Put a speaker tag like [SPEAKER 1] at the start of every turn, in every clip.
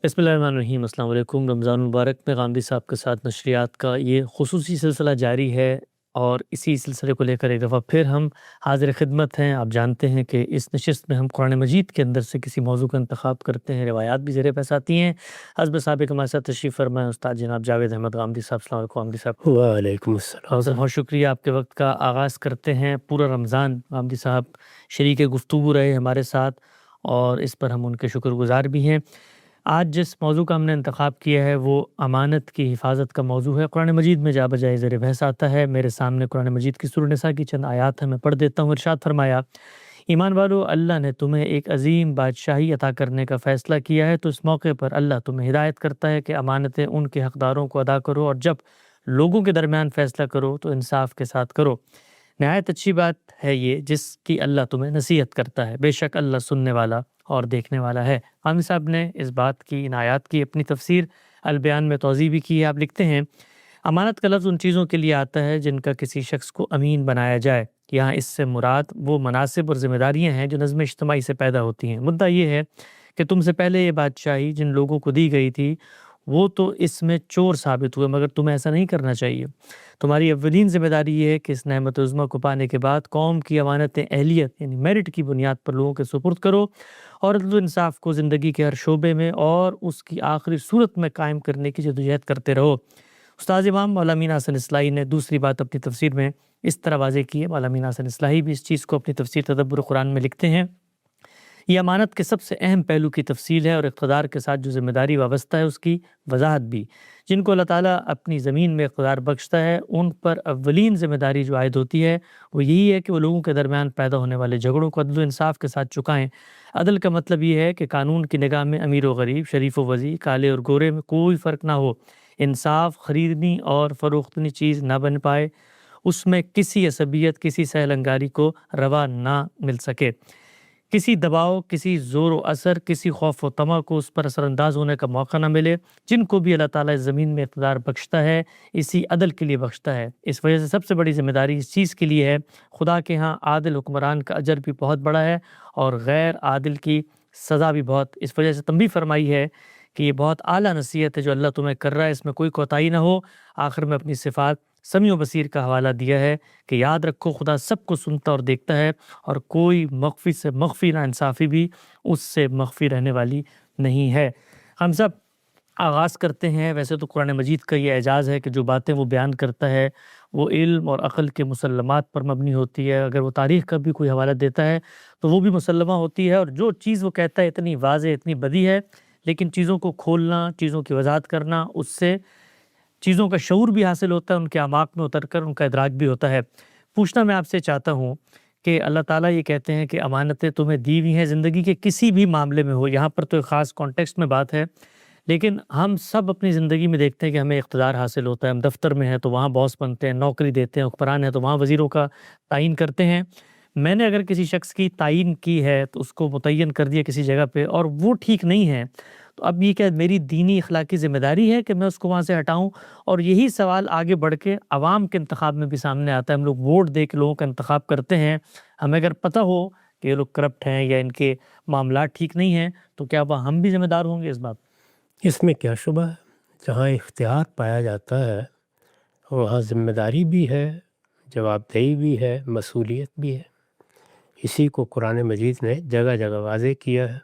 [SPEAKER 1] بسم اللہ الرحمن الرحیم۔ السلام علیکم۔ رمضان المبارک میں غامدی صاحب کے ساتھ نشریات کا یہ خصوصی سلسلہ جاری ہے، اور اسی سلسلے کو لے کر ایک دفعہ پھر ہم حاضر خدمت ہیں۔ آپ جانتے ہیں کہ اس نشست میں ہم قرآن مجید کے اندر سے کسی موضوع کا انتخاب کرتے ہیں، روایات بھی زیر پیش آتی ہیں۔ حسب سابق ہمارے ساتھ تشریف فرمائے استاد جناب جاوید احمد غامدی صاحب۔ السلام علیکم غامدی صاحب۔
[SPEAKER 2] وعلیکم السلام۔
[SPEAKER 1] سر بہت شکریہ، آپ کے وقت کا آغاز کرتے ہیں۔ پورا رمضان غامدی صاحب شریک گفتگو رہے ہمارے ساتھ، اور اس پر ہم ان کے شکر گزار بھی ہیں۔ آج جس موضوع کا ہم نے انتخاب کیا ہے وہ امانت کی حفاظت کا موضوع ہے۔ قرآن مجید میں جا بجائے زیر بحث آتا ہے۔ میرے سامنے قرآن مجید کی سورہ نساء کی چند آیات ہیں، میں پڑھ دیتا ہوں۔ ارشاد فرمایا، ایمان والو، اللہ نے تمہیں ایک عظیم بادشاہی عطا کرنے کا فیصلہ کیا ہے، تو اس موقع پر اللہ تمہیں ہدایت کرتا ہے کہ امانتیں ان کے حقداروں کو ادا کرو، اور جب لوگوں کے درمیان فیصلہ کرو تو انصاف کے ساتھ کرو۔ نہایت اچھی بات ہے یہ جس کی اللہ تمہیں نصیحت کرتا ہے، بے شک اللہ سننے والا اور دیکھنے والا ہے۔ غامدی صاحب نے اس بات کی، ان آیات کی اپنی تفسیر البیان میں توضیح بھی کی ہے۔ آپ لکھتے ہیں، امانت کا لفظ ان چیزوں کے لیے آتا ہے جن کا کسی شخص کو امین بنایا جائے۔ یہاں اس سے مراد وہ مناصب اور ذمہ داریاں ہیں جو نظم اجتماعی سے پیدا ہوتی ہیں۔ مدعا یہ ہے کہ تم سے پہلے یہ بادشاہی جن لوگوں کو دی گئی تھی وہ تو اس میں چور ثابت ہوئے، مگر تمہیں ایسا نہیں کرنا چاہیے۔ تمہاری اولین ذمہ داری یہ ہے کہ اس نعمت عظمیٰ کو پانے کے بعد قوم کی امانتیں اہلیت یعنی میرٹ کی بنیاد پر لوگوں کے سپرد کرو، اور عدل و انصاف کو زندگی کے ہر شعبے میں اور اس کی آخری صورت میں قائم کرنے کی جدوجہد کرتے رہو۔ استاد امام مولانا امین حسن اصلاحی نے دوسری بات اپنی تفسیر میں اس طرح واضح کی ہے۔ مولانا امین حسن اصلاحی بھی اس چیز کو اپنی تفسیر تدبر قرآن میں لکھتے ہیں، یہ امانت کے سب سے اہم پہلو کی تفصیل ہے، اور اقتدار کے ساتھ جو ذمہ داری وابستہ ہے اس کی وضاحت بھی۔ جن کو اللہ تعالیٰ اپنی زمین میں اقتدار بخشتا ہے ان پر اولین ذمہ داری جو عائد ہوتی ہے وہ یہی ہے کہ وہ لوگوں کے درمیان پیدا ہونے والے جھگڑوں کو عدل و انصاف کے ساتھ چکائیں۔ عدل کا مطلب یہ ہے کہ قانون کی نگاہ میں امیر و غریب، شریف و وضیع، کالے اور گورے میں کوئی فرق نہ ہو، انصاف خریدنی اور فروختنی چیز نہ بن پائے، اس میں کسی عصبیت، کسی سہل انگاری کو روا نہ مل سکے، کسی دباؤ، کسی زور و اثر، کسی خوف و طمع کو اس پر اثر انداز ہونے کا موقع نہ ملے۔ جن کو بھی اللہ تعالیٰ اس زمین میں اقتدار بخشتا ہے اسی عدل کے لیے بخشتا ہے۔ اس وجہ سے سب سے بڑی ذمہ داری اس چیز کے لیے ہے، خدا کے ہاں عادل حکمران کا اجر بھی بہت بڑا ہے اور غیر عادل کی سزا بھی بہت۔ اس وجہ سے تنبیہ فرمائی ہے کہ یہ بہت اعلیٰ نصیحت ہے جو اللہ تمہیں کر رہا ہے، اس میں کوئی کوتاہی نہ ہو۔ آخر میں اپنی صفات سمیع و بصیر کا حوالہ دیا ہے کہ یاد رکھو خدا سب کو سنتا اور دیکھتا ہے، اور کوئی مخفی سے مخفی نا انصافی بھی اس سے مخفی رہنے والی نہیں ہے۔ ہم سب آغاز کرتے ہیں، ویسے تو قرآن مجید کا یہ اعجاز ہے کہ جو باتیں وہ بیان کرتا ہے وہ علم اور عقل کے مسلمات پر مبنی ہوتی ہے۔ اگر وہ تاریخ کا بھی کوئی حوالہ دیتا ہے تو وہ بھی مسلمہ ہوتی ہے، اور جو چیز وہ کہتا ہے اتنی واضح، اتنی بدی ہے، لیکن چیزوں کو کھولنا، چیزوں کی وضاحت کرنا، اس سے چیزوں کا شعور بھی حاصل ہوتا ہے، ان کے اعماق میں اتر کر ان کا ادراک بھی ہوتا ہے۔ پوچھنا میں آپ سے چاہتا ہوں کہ اللہ تعالیٰ یہ کہتے ہیں کہ امانتیں تمہیں دی ہوئی ہیں زندگی کے کسی بھی معاملے میں ہو، یہاں پر تو ایک خاص کانٹیکسٹ میں بات ہے، لیکن ہم سب اپنی زندگی میں دیکھتے ہیں کہ ہمیں اقتدار حاصل ہوتا ہے، ہم دفتر میں ہیں تو وہاں باس بنتے ہیں، نوکری دیتے ہیں، حکمران ہیں تو وہاں وزیروں کا تعین کرتے ہیں۔ میں نے اگر کسی شخص کی تعین کی ہے تو اس کو متعین کر دیا کسی جگہ پہ اور وہ ٹھیک نہیں ہے، تو اب یہ کہ میری دینی اخلاقی ذمہ داری ہے کہ میں اس کو وہاں سے ہٹاؤں۔ اور یہی سوال آگے بڑھ کے عوام کے انتخاب میں بھی سامنے آتا ہے۔ ہم لوگ ووٹ دے کے لوگوں کا انتخاب کرتے ہیں، ہمیں اگر پتہ ہو کہ یہ لوگ کرپٹ ہیں یا ان کے معاملات ٹھیک نہیں ہیں تو کیا وہ ہم بھی ذمہ دار ہوں گے اس بات؟
[SPEAKER 2] اس میں کیا شبہ ہے؟ جہاں اختیار پایا جاتا ہے وہاں ذمہ داری بھی ہے، جواب دہی بھی ہے، مسئولیت بھی ہے۔ اسی کو قرآن مجید نے جگہ جگہ واضح کیا ہے۔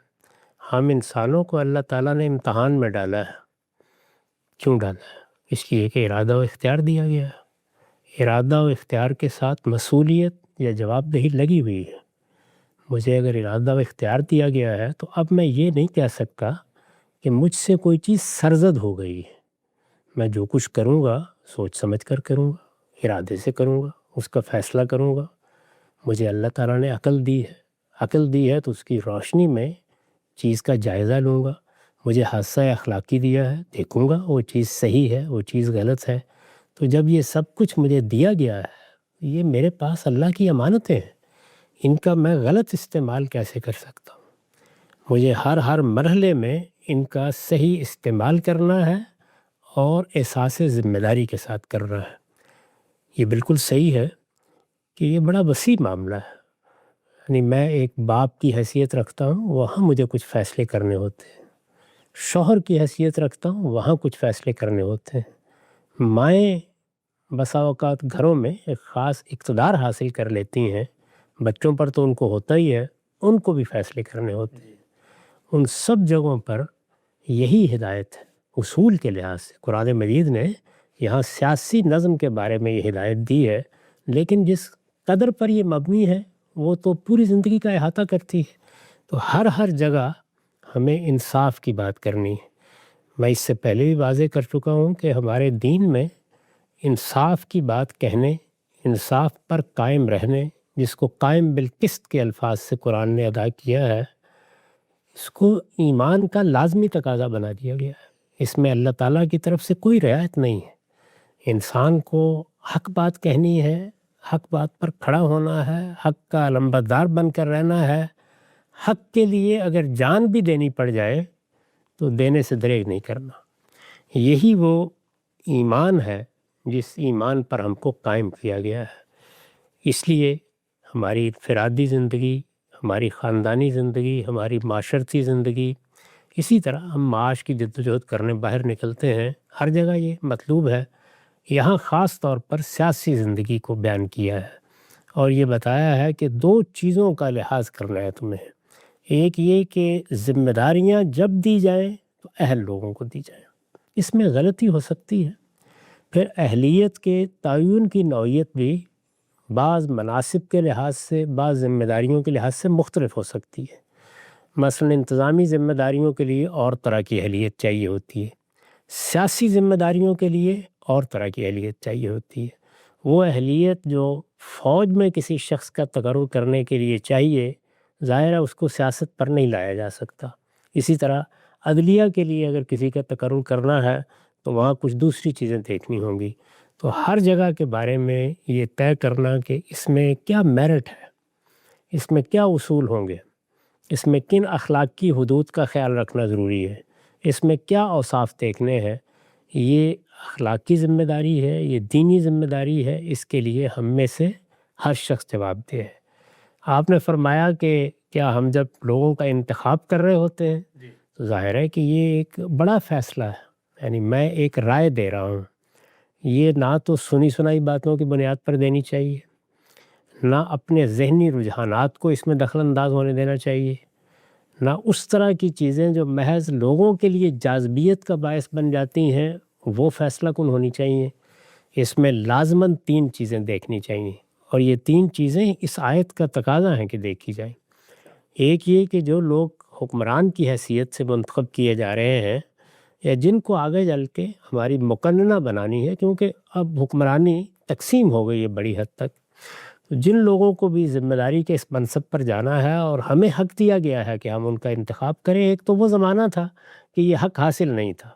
[SPEAKER 2] ہم انسانوں کو اللہ تعالیٰ نے امتحان میں ڈالا ہے۔ کیوں ڈالا ہے؟ اس لیے کہ ارادہ و اختیار دیا گیا ہے۔ ارادہ و اختیار کے ساتھ مسئولیت یا جواب دہی لگی ہوئی ہے۔ مجھے اگر ارادہ و اختیار دیا گیا ہے تو اب میں یہ نہیں کہہ سکتا کہ مجھ سے کوئی چیز سرزد ہو گئی ہے۔ میں جو کچھ کروں گا سوچ سمجھ کر کروں گا، ارادے سے کروں گا، اس کا فیصلہ کروں گا۔ مجھے اللہ تعالیٰ نے عقل دی ہے، عقل دی ہے تو اس کی روشنی میں چیز کا جائزہ لوں گا۔ مجھے حادثہ اخلاقی دیا ہے، دیکھوں گا وہ چیز صحیح ہے، وہ چیز غلط ہے۔ تو جب یہ سب کچھ مجھے دیا گیا ہے، یہ میرے پاس اللہ کی امانتیں ہیں، ان کا میں غلط استعمال کیسے کر سکتا ہوں؟ مجھے ہر مرحلے میں ان کا صحیح استعمال کرنا ہے اور احساس ذمہ داری کے ساتھ کرنا ہے۔ یہ بالکل صحیح ہے کہ یہ بڑا وسیع معاملہ ہے۔ یعنی میں ایک باپ کی حیثیت رکھتا ہوں، وہاں مجھے کچھ فیصلے کرنے ہوتے ہیں۔ شوہر کی حیثیت رکھتا ہوں وہاں کچھ فیصلے کرنے ہوتے ہیں۔ مائیں بسا اوقات گھروں میں ایک خاص اقتدار حاصل کر لیتی ہیں، بچوں پر تو ان کو ہوتا ہی ہے، ان کو بھی فیصلے کرنے ہوتے ہیں۔ ان سب جگہوں پر یہی ہدایت ہے اصول کے لحاظ سے۔ قرآن مجید نے یہاں سیاسی نظم کے بارے میں یہ ہدایت دی ہے، لیکن جس قدر پر یہ مبنی ہے وہ تو پوری زندگی کا احاطہ کرتی ہے۔ تو ہر جگہ ہمیں انصاف کی بات کرنی ہے۔ میں اس سے پہلے بھی واضح کر چکا ہوں کہ ہمارے دین میں انصاف کی بات کہنے، انصاف پر قائم رہنے، جس کو قائم بالقسط کے الفاظ سے قرآن نے ادا کیا ہے، اس کو ایمان کا لازمی تقاضا بنا دیا گیا ہے۔ اس میں اللہ تعالیٰ کی طرف سے کوئی رعایت نہیں ہے۔ انسان کو حق بات کہنی ہے، حق بات پر کھڑا ہونا ہے، حق کا علمبردار بن کر رہنا ہے۔ حق کے لیے اگر جان بھی دینی پڑ جائے تو دینے سے دریغ نہیں کرنا۔ یہی وہ ایمان ہے جس ایمان پر ہم کو قائم کیا گیا ہے۔ اس لیے ہماری انفرادی زندگی، ہماری خاندانی زندگی، ہماری معاشرتی زندگی، اسی طرح ہم معاش کی جدوجہد کرنے باہر نکلتے ہیں، ہر جگہ یہ مطلوب ہے۔ یہاں خاص طور پر سیاسی زندگی کو بیان کیا ہے اور یہ بتایا ہے کہ 2 چیزوں کا لحاظ کرنا ہے تمہیں۔ ایک یہ کہ ذمہ داریاں جب دی جائیں تو اہل لوگوں کو دی جائیں، اس میں غلطی ہو سکتی ہے۔ پھر اہلیت کے تعین کی نوعیت بھی بعض مناسب کے لحاظ سے، بعض ذمہ داریوں کے لحاظ سے مختلف ہو سکتی ہے۔ مثلا انتظامی ذمہ داریوں کے لیے اور طرح کی اہلیت چاہیے ہوتی ہے، سیاسی ذمہ داریوں کے لیے اور طرح کی اہلیت چاہیے ہوتی ہے۔ وہ اہلیت جو فوج میں کسی شخص کا تقرر کرنے کے لیے چاہیے، ظاہر ہے اس کو سیاست پر نہیں لایا جا سکتا۔ اسی طرح عدلیہ کے لیے اگر کسی کا تقرر کرنا ہے تو وہاں کچھ دوسری چیزیں دیکھنی ہوں گی۔ تو ہر جگہ کے بارے میں یہ طے کرنا کہ اس میں کیا میرٹ ہے، اس میں کیا اصول ہوں گے، اس میں کن اخلاقی حدود کا خیال رکھنا ضروری ہے، اس میں کیا اوصاف دیکھنے ہیں، یہ اخلاقی ذمہ داری ہے، یہ دینی ذمہ داری ہے۔ اس کے لیے ہم میں سے ہر شخص جواب دہ ہے۔ آپ نے فرمایا کہ کیا ہم جب لوگوں کا انتخاب کر رہے ہوتے ہیں تو ظاہر ہے کہ یہ ایک بڑا فیصلہ ہے، یعنی میں ایک رائے دے رہا ہوں۔ یہ نہ تو سنی سنائی باتوں کی بنیاد پر دینی چاہیے، نہ اپنے ذہنی رجحانات کو اس میں دخل انداز ہونے دینا چاہیے، نہ اس طرح کی چیزیں جو محض لوگوں کے لیے جاذبیت کا باعث بن جاتی ہیں وہ فیصلہ کن ہونی چاہیے۔ اس میں لازماً 3 چیزیں دیکھنی چاہیے، اور یہ 3 چیزیں اس آیت کا تقاضا ہیں کہ دیکھی جائیں۔ ایک یہ کہ جو لوگ حکمران کی حیثیت سے منتخب کیے جا رہے ہیں، یا جن کو آگے چل کے ہماری مقننہ بنانی ہے، کیونکہ اب حکمرانی تقسیم ہو گئی ہے بڑی حد تک، تو جن لوگوں کو بھی ذمہ داری کے اس منصب پر جانا ہے اور ہمیں حق دیا گیا ہے کہ ہم ان کا انتخاب کریں۔ ایک تو وہ زمانہ تھا کہ یہ حق حاصل نہیں تھا،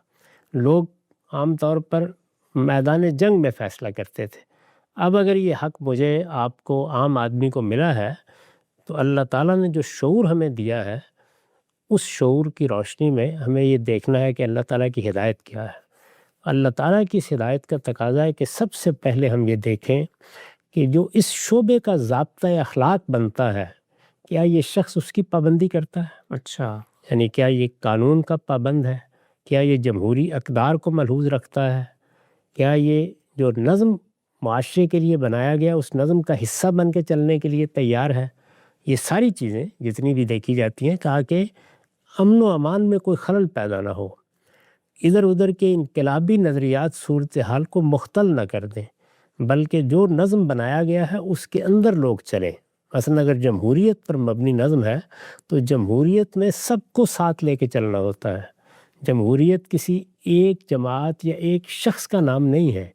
[SPEAKER 2] لوگ عام طور پر میدان جنگ میں فیصلہ کرتے تھے۔ اب اگر یہ حق مجھے، آپ کو، عام آدمی کو ملا ہے تو اللہ تعالیٰ نے جو شعور ہمیں دیا ہے، اس شعور کی روشنی میں ہمیں یہ دیکھنا ہے کہ اللہ تعالیٰ کی ہدایت کیا ہے۔ اللہ تعالیٰ کی اس ہدایت کا تقاضا ہے کہ سب سے پہلے ہم یہ دیکھیں کہ جو اس شعبے کا ضابطۂ اخلاق بنتا ہے، کیا یہ شخص اس کی پابندی کرتا ہے؟
[SPEAKER 1] اچھا،
[SPEAKER 2] یعنی کیا یہ قانون کا پابند ہے؟ کیا یہ جمہوری اقدار کو ملحوظ رکھتا ہے؟ کیا یہ جو نظم معاشرے کے لیے بنایا گیا اس نظم کا حصہ بن کے چلنے کے لیے تیار ہے؟ یہ ساری چیزیں جتنی بھی دیکھی جاتی ہیں تاکہ امن و امان میں کوئی خلل پیدا نہ ہو، ادھر ادھر کے انقلابی نظریات صورتحال کو مختل نہ کر دیں، بلکہ جو نظم بنایا گیا ہے اس کے اندر لوگ چلیں۔ مثلا اگر جمہوریت پر مبنی نظم ہے تو جمہوریت میں سب کو ساتھ لے کے چلنا ہوتا ہے۔ جمہوریت کسی ایک جماعت یا ایک شخص کا نام نہیں ہے،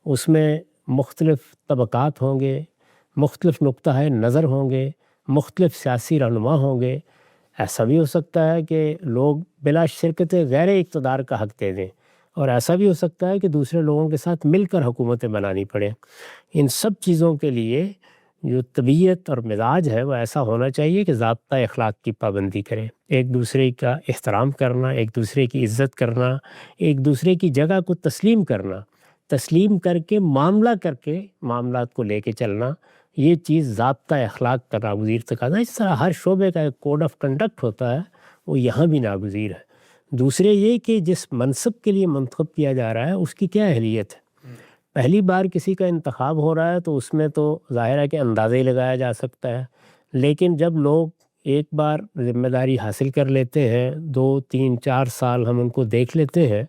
[SPEAKER 2] اس میں مختلف طبقات ہوں گے، مختلف نقطہ نظر ہوں گے، مختلف سیاسی رہنما ہوں گے۔ ایسا بھی ہو سکتا ہے کہ لوگ بلا شرکت غیر اقتدار کا حق دے دیں، اور ایسا بھی ہو سکتا ہے کہ دوسرے لوگوں کے ساتھ مل کر حکومتیں بنانی پڑیں۔ ان سب چیزوں کے لیے جو طبیعت اور مزاج ہے وہ ایسا ہونا چاہیے کہ ضابطۂ اخلاق کی پابندی کرے، ایک دوسرے کا احترام کرنا، ایک دوسرے کی عزت کرنا، ایک دوسرے کی جگہ کو تسلیم کرنا، تسلیم کر کے معاملات کو لے کے چلنا، یہ چیز ضابطۂ اخلاق کا ناگزیر تقاضا ہے۔ اس طرح ہر شعبے کا ایک کوڈ آف کنڈکٹ ہوتا ہے، وہ یہاں بھی ناگزیر ہے۔ دوسرے یہ کہ جس منصب کے لیے منتخب کیا جا رہا ہے اس کی کیا اہلیت ہے۔ پہلی بار کسی کا انتخاب ہو رہا ہے تو اس میں تو ظاہر ہے کہ اندازہ ہی لگایا جا سکتا ہے، لیکن جب لوگ ایک بار ذمہ داری حاصل کر لیتے ہیں، 2 3 4 سال ہم ان کو دیکھ لیتے ہیں،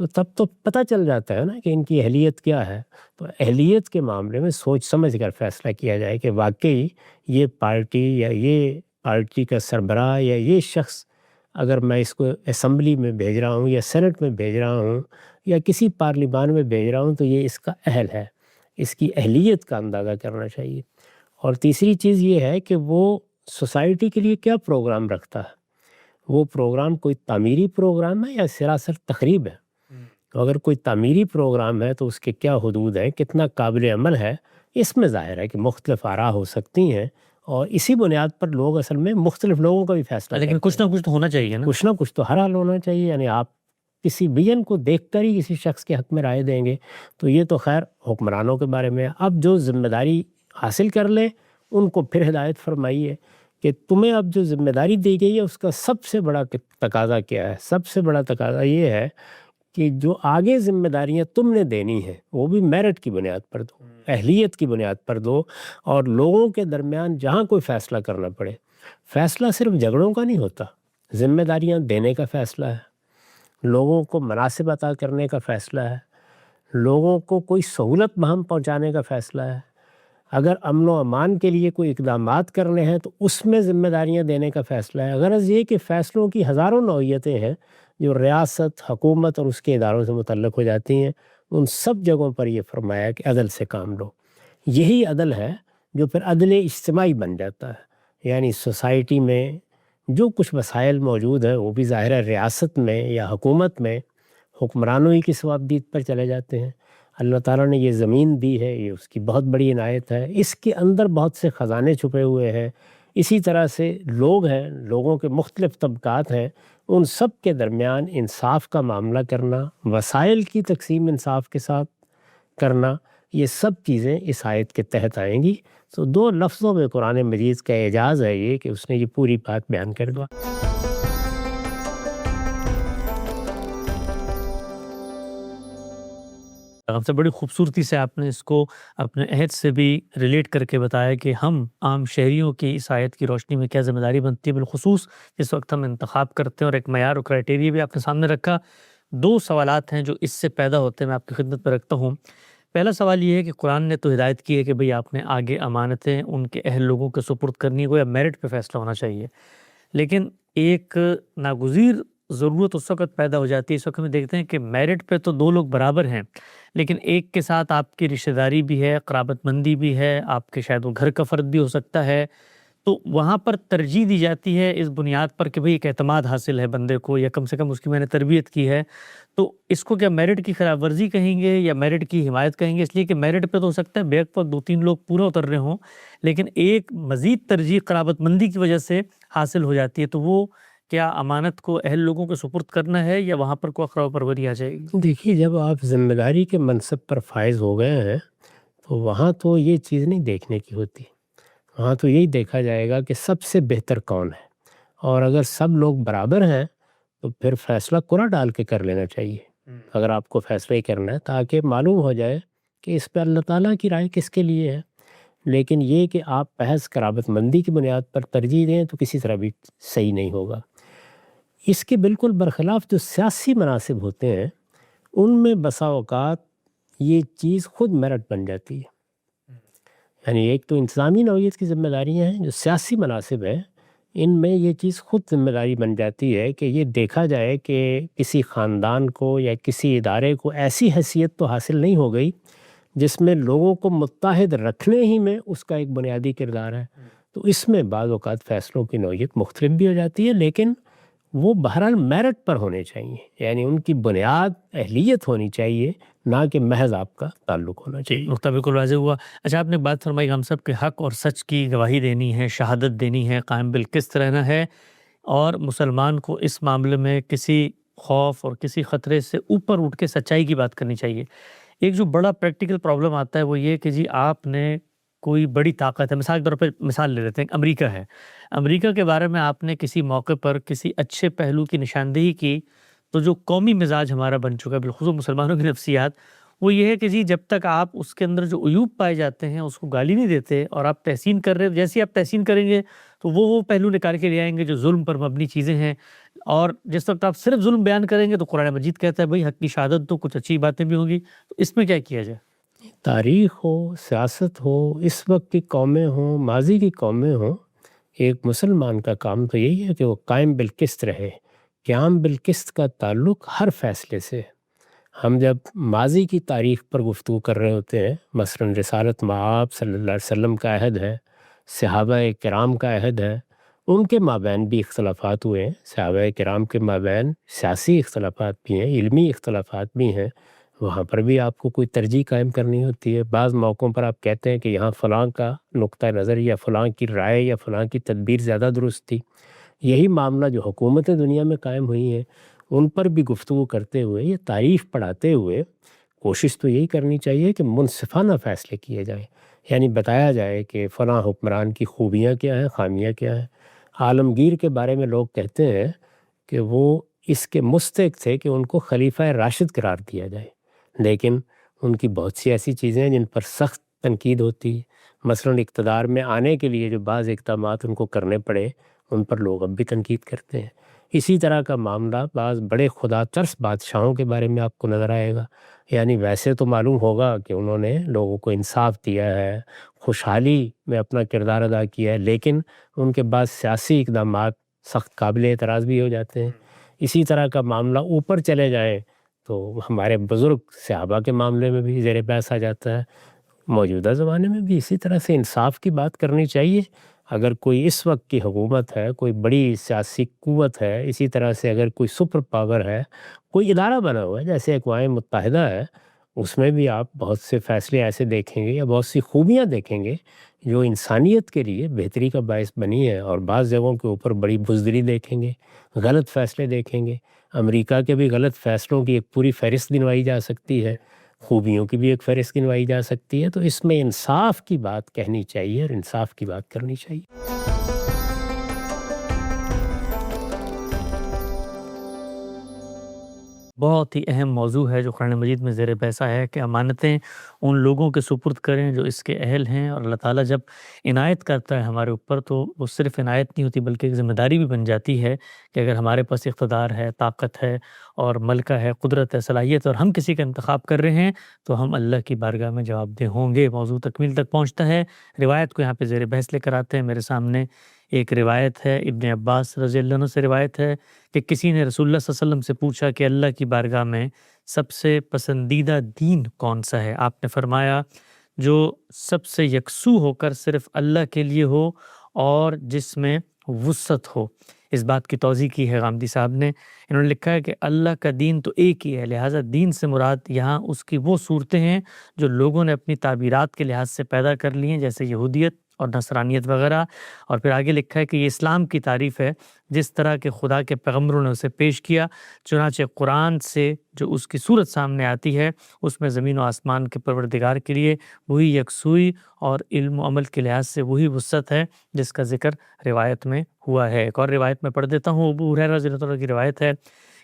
[SPEAKER 2] تو تب تو پتہ چل جاتا ہے نا کہ ان کی اہلیت کیا ہے۔ تو اہلیت کے معاملے میں سوچ سمجھ کر فیصلہ کیا جائے کہ واقعی یہ پارٹی یا یہ پارٹی کا سربراہ یا یہ شخص اگر میں اس کو اسمبلی میں بھیج رہا ہوں یا سینٹ میں بھیج رہا ہوں یا کسی پارلیمان میں بھیج رہا ہوں تو یہ اس کا اہل ہے، اس کی اہلیت کا اندازہ کرنا چاہیے۔ اور تیسری چیز یہ ہے کہ وہ سوسائٹی کے لیے کیا پروگرام رکھتا ہے، وہ پروگرام کوئی تعمیری پروگرام ہے یا سراسر تخریب ہے۔ تو اگر کوئی تعمیری پروگرام ہے تو اس کے کیا حدود ہیں، کتنا قابل عمل ہے، اس میں ظاہر ہے کہ مختلف آراء ہو سکتی ہیں، اور اسی بنیاد پر لوگ اصل میں مختلف لوگوں کا بھی فیصلہ
[SPEAKER 1] لیکن کچھ نہ کچھ تو ہونا چاہیے نا،
[SPEAKER 2] کچھ نہ کچھ تو ہر حال ہونا چاہیے۔ یعنی آپ کسی ویژن کو دیکھ کر ہی کسی شخص کے حق میں رائے دیں گے تو یہ تو خیر حکمرانوں کے بارے میں ہے۔ اب جو ذمہ داری حاصل کر لیں ان کو پھر ہدایت فرمائیے کہ تمہیں اب جو ذمہ داری دی گئی ہے اس کا سب سے بڑا تقاضا کیا ہے۔ سب سے بڑا تقاضا یہ ہے کہ جو آگے ذمہ داریاں تم نے دینی ہیں وہ بھی میرٹ کی بنیاد پر دو، اہلیت کی بنیاد پر دو، اور لوگوں کے درمیان جہاں کوئی فیصلہ کرنا پڑے، فیصلہ صرف جھگڑوں کا نہیں ہوتا، ذمہ داریاں دینے کا فیصلہ ہے، لوگوں کو مناسب عطا کرنے کا فیصلہ ہے، لوگوں کو کوئی سہولت بہم پہنچانے کا فیصلہ ہے۔ اگر امن و امان کے لیے کوئی اقدامات کرنے ہیں تو اس میں ذمہ داریاں دینے کا فیصلہ ہے۔ غرض یہ کہ فیصلوں کی ہزاروں نوعیتیں ہیں جو ریاست، حکومت اور اس کے اداروں سے متعلق ہو جاتی ہیں، ان سب جگہوں پر یہ فرمایا کہ عدل سے کام لو۔ یہی عدل ہے جو پھر عدل اجتماعی بن جاتا ہے، یعنی سوسائٹی میں جو کچھ مسائل موجود ہیں وہ بھی ظاہر ہے ریاست میں یا حکومت میں حکمرانوں ہی کی ثوابدید پر چلے جاتے ہیں۔ اللہ تعالیٰ نے یہ زمین دی ہے، یہ اس کی بہت بڑی عنایت ہے، اس کے اندر بہت سے خزانے چھپے ہوئے ہیں۔ اسی طرح سے لوگ ہیں، لوگوں کے مختلف طبقات ہیں، ان سب کے درمیان انصاف کا معاملہ کرنا، وسائل کی تقسیم انصاف کے ساتھ کرنا، یہ سب چیزیں اس آیت کے تحت آئیں گی۔ تو 2 لفظوں میں قرآن مجید کا اعجاز ہے یہ کہ اس نے یہ پوری بات بیان کر دیا۔
[SPEAKER 1] ہم سے بڑی خوبصورتی سے آپ نے اس کو اپنے عہد سے بھی ریلیٹ کر کے بتایا کہ ہم عام شہریوں کی اس آیت کی روشنی میں کیا ذمہ داری بنتی ہے، بالخصوص اس وقت ہم انتخاب کرتے ہیں، اور ایک معیار اور کرائٹیریا بھی آپ نے سامنے رکھا۔ 2 سوالات ہیں جو اس سے پیدا ہوتے ہیں، میں آپ کی خدمت میں رکھتا ہوں۔ پہلا سوال یہ ہے کہ قرآن نے تو ہدایت کی ہے کہ بھئی آپ نے آگے امانتیں ان کے اہل لوگوں کے سپرد کرنی ہے، یا میرٹ پہ فیصلہ ہونا چاہیے، لیکن ایک ناگزیر ضرورت اس وقت پیدا ہو جاتی ہے۔ اس وقت ہم دیکھتے ہیں کہ میرٹ پہ تو 2 لوگ برابر ہیں، لیکن ایک کے ساتھ آپ کی رشتہ داری بھی ہے، قرابت مندی بھی ہے، آپ کے شاید وہ گھر کا فرد بھی ہو سکتا ہے، تو وہاں پر ترجیح دی جاتی ہے اس بنیاد پر کہ بھئی ایک اعتماد حاصل ہے بندے کو، یا کم سے کم اس کی میں نے تربیت کی ہے۔ تو اس کو کیا میرٹ کی خلاف ورزی کہیں گے یا میرٹ کی حمایت کہیں گے؟ اس لیے کہ میرٹ پہ تو ہو سکتا ہے بیک وقت 2-3 لوگ پورا اتر رہے ہوں، لیکن ایک مزید ترجیح قرابت مندی کی وجہ سے حاصل ہو جاتی ہے، تو وہ کیا امانت کو اہل لوگوں کے سپرد کرنا ہے یا وہاں پر کوئی اقرا و پروری آ جائے گی؟
[SPEAKER 2] دیکھیے، جب آپ ذمہ داری کے منصب پر فائز ہو گئے ہیں تو وہاں تو یہ چیز نہیں دیکھنے کی ہوتی، وہاں تو یہی دیکھا جائے گا کہ سب سے بہتر کون ہے، اور اگر سب لوگ برابر ہیں تو پھر فیصلہ قرعہ ڈال کے کر لینا چاہیے، اگر آپ کو فیصلہ ہی کرنا ہے، تاکہ معلوم ہو جائے کہ اس پہ اللہ تعالیٰ کی رائے کس کے لیے ہے۔ لیکن یہ کہ آپ محض قرابت مندی کی بنیاد پر ترجیح دیں تو کسی طرح بھی صحیح نہیں ہوگا۔ اس کے بالکل برخلاف جو سیاسی مناصب ہوتے ہیں ان میں بسا اوقات یہ چیز خود میرٹ بن جاتی ہے، یعنی ایک تو انتظامی نوعیت کی ذمہ داریاں ہیں، جو سیاسی مناصب ہیں ان میں یہ چیز خود ذمہ داری بن جاتی ہے کہ یہ دیکھا جائے کہ کسی خاندان کو یا کسی ادارے کو ایسی حیثیت تو حاصل نہیں ہو گئی جس میں لوگوں کو متحد رکھنے ہی میں اس کا ایک بنیادی کردار ہے۔ تو اس میں بعض اوقات فیصلوں کی نوعیت مختلف بھی ہو جاتی ہے، لیکن وہ بہرحال میرٹ پر ہونے چاہیے، یعنی ان کی بنیاد اہلیت ہونی چاہیے، نہ کہ محض آپ کا تعلق ہونا چاہیے۔
[SPEAKER 1] نقطہ بالکل واضح ہوا۔ اچھا، آپ نے بات فرمائی ہم سب کے حق اور سچ کی گواہی دینی ہے، شہادت دینی ہے، قائم بالقسط رہنا ہے، اور مسلمان کو اس معاملے میں کسی خوف اور کسی خطرے سے اوپر اٹھ کے سچائی کی بات کرنی چاہیے۔ ایک جو بڑا پریکٹیکل پرابلم آتا ہے وہ یہ کہ جی آپ نے کوئی بڑی طاقت ہے، مثال کے طور پہ مثال لے لیتے ہیں، امریکہ ہے، امریکہ کے بارے میں آپ نے کسی موقع پر کسی اچھے پہلو کی نشاندہی کی تو جو قومی مزاج ہمارا بن چکا ہے بالخصوص مسلمانوں کی نفسیات، وہ یہ ہے کہ جی جب تک آپ اس کے اندر جو عیوب پائے جاتے ہیں اس کو گالی نہیں دیتے اور آپ تحسین کر رہے، جیسے آپ تحسین کریں گے تو وہ پہلو نکال کے لے آئیں گے جو ظلم پر مبنی چیزیں ہیں، اور جس وقت آپ صرف ظلم بیان کریں گے تو قرآن مجید کہتا ہے بھئی حق کی شہادت تو کچھ اچھی باتیں بھی ہوں گی، تو اس میں کیا کیا جائے؟
[SPEAKER 2] تاریخ ہو، سیاست ہو، اس وقت کی قومیں ہوں، ماضی کی قومیں ہوں، ایک مسلمان کا کام تو یہی ہے کہ وہ قائم بالقسط رہے۔ قیام بالقسط کا تعلق ہر فیصلے سے۔ ہم جب ماضی کی تاریخ پر گفتگو کر رہے ہوتے ہیں، مثلاً رسالت مآب صلی اللہ علیہ وسلم کا عہد ہے، صحابہ کرام کا عہد ہے، ان کے مابین بھی اختلافات ہوئے ہیں، صحابہ کرام کے مابین سیاسی اختلافات بھی ہیں، علمی اختلافات بھی ہیں، وہاں پر بھی آپ کو کوئی ترجیح قائم کرنی ہوتی ہے۔ بعض موقعوں پر آپ کہتے ہیں کہ یہاں فلاں کا نقطہ نظر یا فلاں کی رائے یا فلاں کی تدبیر زیادہ درست تھی۔ یہی معاملہ جو حکومتیں دنیا میں قائم ہوئی ہیں ان پر بھی گفتگو کرتے ہوئے، یہ تاریخ پڑھاتے ہوئے کوشش تو یہی کرنی چاہیے کہ منصفانہ فیصلے کیے جائیں، یعنی بتایا جائے کہ فلاں حکمران کی خوبیاں کیا ہیں، خامیاں کیا ہیں۔ عالمگیر کے بارے میں لوگ کہتے ہیں کہ وہ اس کے مستحق تھے کہ ان کو خلیفہ راشد قرار دیا جائے، لیکن ان کی بہت سی ایسی چیزیں ہیں جن پر سخت تنقید ہوتی ہے۔ مثلاً اقتدار میں آنے کے لیے جو بعض اقدامات ان کو کرنے پڑے ان پر لوگ اب بھی تنقید کرتے ہیں۔ اسی طرح کا معاملہ بعض بڑے خدا ترس بادشاہوں کے بارے میں آپ کو نظر آئے گا، یعنی ویسے تو معلوم ہوگا کہ انہوں نے لوگوں کو انصاف دیا ہے، خوشحالی میں اپنا کردار ادا کیا ہے، لیکن ان کے بعد سیاسی اقدامات سخت قابل اعتراض بھی ہو جاتے ہیں۔ اسی طرح کا معاملہ اوپر چلے جائیں تو ہمارے بزرگ صحابہ کے معاملے میں بھی زیر بحث آ جاتا ہے۔ موجودہ زمانے میں بھی اسی طرح سے انصاف کی بات کرنی چاہیے۔ اگر کوئی اس وقت کی حکومت ہے، کوئی بڑی سیاسی قوت ہے، اسی طرح سے اگر کوئی سپر پاور ہے، کوئی ادارہ بنا ہوا ہے جیسے اقوام متحدہ ہے، اس میں بھی آپ بہت سے فیصلے ایسے دیکھیں گے یا بہت سی خوبیاں دیکھیں گے جو انسانیت کے لیے بہتری کا باعث بنی ہے، اور بعض جگہوں کے اوپر بڑی بزدلی دیکھیں گے، غلط فیصلے دیکھیں گے۔ امریکہ کے بھی غلط فیصلوں کی ایک پوری فہرست گنوائی جا سکتی ہے، خوبیوں کی بھی ایک فہرست گنوائی جا سکتی ہے، تو اس میں انصاف کی بات کہنی چاہیے اور انصاف کی بات کرنی چاہیے۔
[SPEAKER 1] بہت ہی اہم موضوع ہے جو قرآن مجید میں زیر بحث ہے کہ امانتیں ان لوگوں کے سپرد کریں جو اس کے اہل ہیں، اور اللہ تعالیٰ جب عنایت کرتا ہے ہمارے اوپر تو وہ صرف عنایت نہیں ہوتی بلکہ ایک ذمہ داری بھی بن جاتی ہے کہ اگر ہمارے پاس اقتدار ہے، طاقت ہے اور ملکہ ہے، قدرت ہے، صلاحیت، اور ہم کسی کا انتخاب کر رہے ہیں تو ہم اللہ کی بارگاہ میں جواب دہ ہوں گے۔ موضوع تکمیل تک پہنچتا ہے، روایت کو یہاں پہ زیر بحث لے کر آتے ہیں۔ میرے سامنے ایک روایت ہے، ابن عباس رضی اللہ عنہ سے روایت ہے کہ کسی نے رسول اللہ صلی اللہ علیہ وسلم سے پوچھا کہ اللہ کی بارگاہ میں سب سے پسندیدہ دین کون سا ہے؟ آپ نے فرمایا جو سب سے یکسو ہو کر صرف اللہ کے لیے ہو اور جس میں وسعت ہو۔ اس بات کی توضیح کی ہے غامدی صاحب نے، انہوں نے لکھا ہے کہ اللہ کا دین تو ایک ہی ہے، لہٰذا دین سے مراد یہاں اس کی وہ صورتیں ہیں جو لوگوں نے اپنی تعبیرات کے لحاظ سے پیدا کر لی ہیں، جیسے یہودیت اور نصرانیت وغیرہ۔ اور پھر آگے لکھا ہے کہ یہ اسلام کی تعریف ہے، جس طرح کے خدا کے پیغمبروں نے اسے پیش کیا، چنانچہ قرآن سے جو اس کی صورت سامنے آتی ہے اس میں زمین و آسمان کے پروردگار کے لیے وہی یکسوئی اور علم و عمل کے لحاظ سے وہی وسعت ہے جس کا ذکر روایت میں ہوا ہے۔ ایک اور روایت میں پڑھ دیتا ہوں، ابو ہریرہ رضی اللہ عنہ کی روایت ہے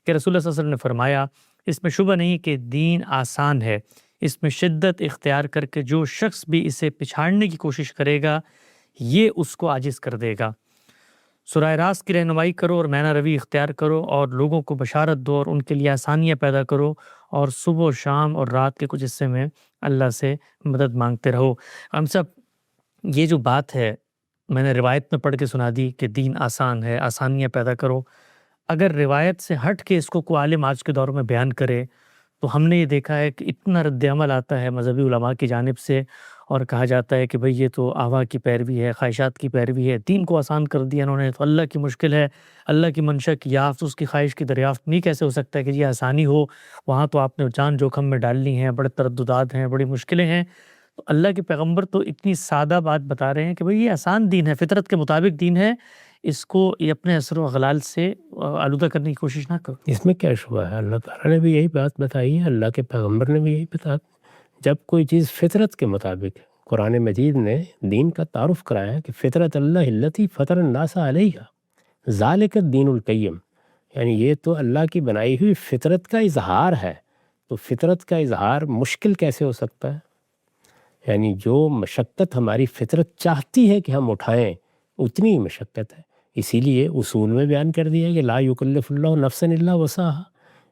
[SPEAKER 1] کہ رسول اللہ صلی اللہ علیہ وسلم نے فرمایا اس میں شبہ نہیں کہ دین آسان ہے، اس میں شدت اختیار کر کے جو شخص بھی اسے پچھاڑنے کی کوشش کرے گا یہ اس کو عاجز کر دے گا۔ سورہ راست کی رہنمائی کرو اور مینا روی اختیار کرو اور لوگوں کو بشارت دو اور ان کے لیے آسانیاں پیدا کرو، اور صبح و شام اور رات کے کچھ حصے میں اللہ سے مدد مانگتے رہو۔ ہم سب یہ جو بات ہے میں نے روایت میں پڑھ کے سنا دی کہ دین آسان ہے، آسانیاں پیدا کرو، اگر روایت سے ہٹ کے اس کو کوئی عالم آج کے دور میں بیان کرے تو ہم نے یہ دیکھا ہے کہ اتنا رد عمل آتا ہے مذہبی علماء کی جانب سے، اور کہا جاتا ہے کہ بھئی یہ تو آوا کی پیروی ہے، خواہشات کی پیروی ہے، دین کو آسان کر دیا انہوں نے، تو اللہ کی مشکل ہے، اللہ کی منشا کی یافت، اس کی خواہش کی دریافت نہیں کیسے ہو سکتا ہے کہ یہ آسانی ہو، وہاں تو آپ نے جان جوکھم میں ڈال لی ہیں، بڑے ترددات ہیں، بڑی مشکلیں ہیں۔ تو اللہ کے پیغمبر تو اتنی سادہ بات بتا رہے ہیں کہ بھئی یہ آسان دین ہے، فطرت کے مطابق دین ہے، اس کو یہ اپنے اثر و اغلال سے آلودہ کرنے کی کوشش نہ کرو۔
[SPEAKER 2] اس میں کیا شبہ ہے؟ اللہ تعالیٰ نے بھی یہی بات بتائی ہے، اللہ کے پیغمبر نے بھی یہی بتا، جب کوئی چیز فطرت کے مطابق ہے، قرآن مجید نے دین کا تعارف کرایا کہ فطرت اللہ التی فطر الناس علیہا ذالک الدین القیم، یعنی یہ تو اللہ کی بنائی ہوئی فطرت کا اظہار ہے۔ تو فطرت کا اظہار مشکل کیسے ہو سکتا ہے؟ یعنی جو مشقت ہماری فطرت چاہتی ہے کہ ہم اٹھائیں اتنی ہی مشقت ہے۔ اسی لیے اصول میں بیان کر دیا کہ لا یکلف اللہ نفسا الا وسعہا،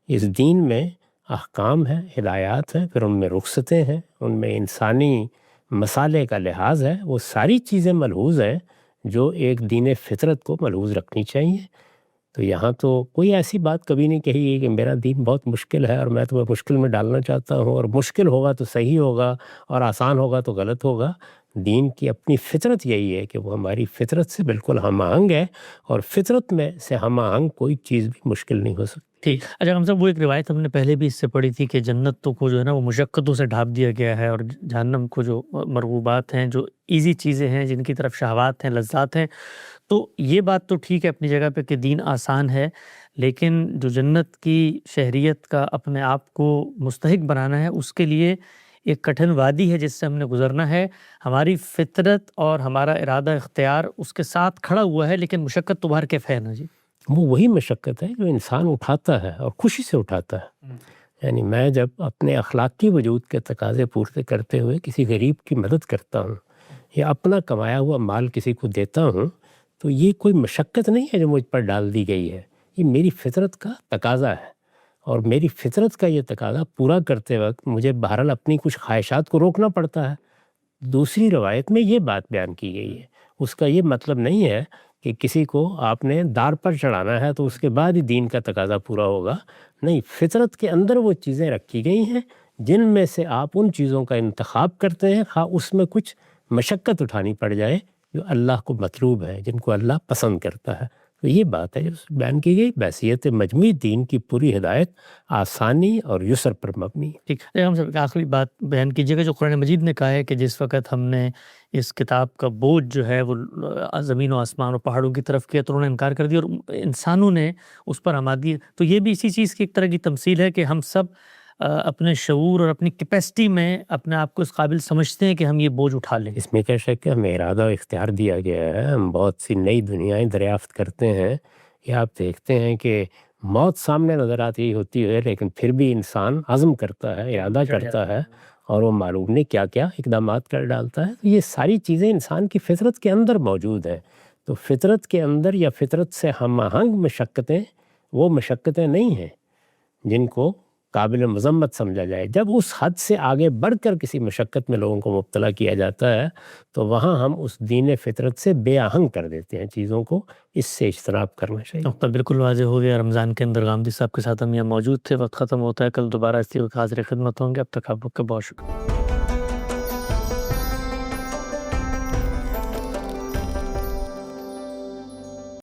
[SPEAKER 2] اس دین میں احکام ہیں، ہدایات ہیں، پھر ان میں رخصتیں ہیں، ان میں انسانی مسالے کا لحاظ ہے، وہ ساری چیزیں ملحوظ ہیں جو ایک دین فطرت کو ملحوظ رکھنی چاہیے۔ تو یہاں تو کوئی ایسی بات کبھی نہیں کہی گئی کہ میرا دین بہت مشکل ہے اور میں تمہیں مشکل میں ڈالنا چاہتا ہوں، اور مشکل ہوگا تو صحیح ہوگا اور آسان ہوگا تو غلط ہوگا۔ دین کی اپنی فطرت یہی ہے کہ وہ ہماری فطرت سے بالکل ہم آہنگ ہے، اور فطرت میں سے ہم آہنگ کوئی چیز بھی مشکل نہیں ہو سکتی۔
[SPEAKER 1] ٹھیک۔ اچھا ہم صاحب، وہ ایک روایت ہم نے پہلے بھی اس سے پڑھی تھی کہ جنت کو جو ہے نا وہ مشقتوں سے ڈھانپ دیا گیا ہے، اور جہنم کو جو مرغوبات ہیں، جو ایزی چیزیں ہیں، جن کی طرف شہوات ہیں، لذات ہیں۔ تو یہ بات تو ٹھیک ہے اپنی جگہ پہ کہ دین آسان ہے، لیکن جو جنت کی شہریت کا اپنے آپ کو مستحق بنانا ہے، اس کے لیے ایک کٹھن وادی ہے جس سے ہم نے گزرنا ہے۔ ہماری فطرت اور ہمارا ارادہ اختیار اس کے ساتھ کھڑا ہوا ہے، لیکن مشقت تو باہر کیف ہے نا جی۔
[SPEAKER 2] وہ وہی مشقت ہے جو انسان اٹھاتا ہے اور خوشی سے اٹھاتا ہے۔ یعنی میں جب اپنے اخلاقی وجود کے تقاضے پورتے کرتے ہوئے کسی غریب کی مدد کرتا ہوں یا اپنا کمایا ہوا مال کسی کو دیتا ہوں، تو یہ کوئی مشقت نہیں ہے جو مجھ پر ڈال دی گئی ہے، یہ میری فطرت کا تقاضا ہے، اور میری فطرت کا یہ تقاضا پورا کرتے وقت مجھے بہرحال اپنی کچھ خواہشات کو روکنا پڑتا ہے۔ دوسری روایت میں یہ بات بیان کی گئی ہے، اس کا یہ مطلب نہیں ہے کہ کسی کو آپ نے دار پر چڑھانا ہے تو اس کے بعد ہی دین کا تقاضا پورا ہوگا۔ نہیں، فطرت کے اندر وہ چیزیں رکھی گئی ہیں جن میں سے آپ ان چیزوں کا انتخاب کرتے ہیں، خواہ اس میں کچھ مشقت اٹھانی پڑ جائے، جو اللہ کو مطلوب ہے، جن کو اللہ پسند کرتا ہے۔ تو یہ بات ہے جو بیان کی گئی، بحیثیت مجموعی دین کی پوری ہدایت آسانی اور یسر پر مبنی ہے۔
[SPEAKER 1] ٹھیک۔ ہم سب آخری بات بیان کیجیے گا جو قرآن مجید نے کہا ہے کہ جس وقت ہم نے اس کتاب کا بوجھ جو ہے وہ زمین و آسمان اور پہاڑوں کی طرف کیا تو انہوں نے انکار کر دیا، اور انسانوں نے اس پر آمادی، تو یہ بھی اسی چیز کی ایک طرح کی تمثیل ہے کہ ہم سب اپنے شعور اور اپنی کیپیسٹی میں اپنے آپ کو اس قابل سمجھتے ہیں کہ ہم یہ بوجھ اٹھا لیں۔
[SPEAKER 2] اس میں کیا شک ہے، ہمیں ارادہ و اختیار دیا گیا ہے، ہم بہت سی نئی دنیایں دریافت کرتے ہیں۔ یہ آپ دیکھتے ہیں کہ موت سامنے نظر آتی ہوتی ہے، لیکن پھر بھی انسان عزم کرتا ہے، ارادہ کرتا ہے، اور وہ معلوم نہیں کیا کیا اقدامات کر ڈالتا ہے۔ تو یہ ساری چیزیں انسان کی فطرت کے اندر موجود ہیں۔ تو فطرت کے اندر یا فطرت سے ہم آہنگ مشقتیں وہ مشقتیں نہیں ہیں جن کو قابل مذمت سمجھا جائے۔ جب اس حد سے آگے بڑھ کر کسی مشقت میں لوگوں کو مبتلا کیا جاتا ہے تو وہاں ہم اس دین فطرت سے بے آہنگ کر دیتے ہیں چیزوں کو، اس سے اجتناب کرنا چاہیے۔
[SPEAKER 1] نقطہ بالکل واضح ہو گیا۔ رمضان کے اندر غامدی صاحب کے ساتھ ہم یہاں موجود تھے، وقت ختم ہوتا ہے، کل دوبارہ اسی وقت حاضر خدمت ہوں گے۔ اب تک آپ لوگ کا بہت شکریہ۔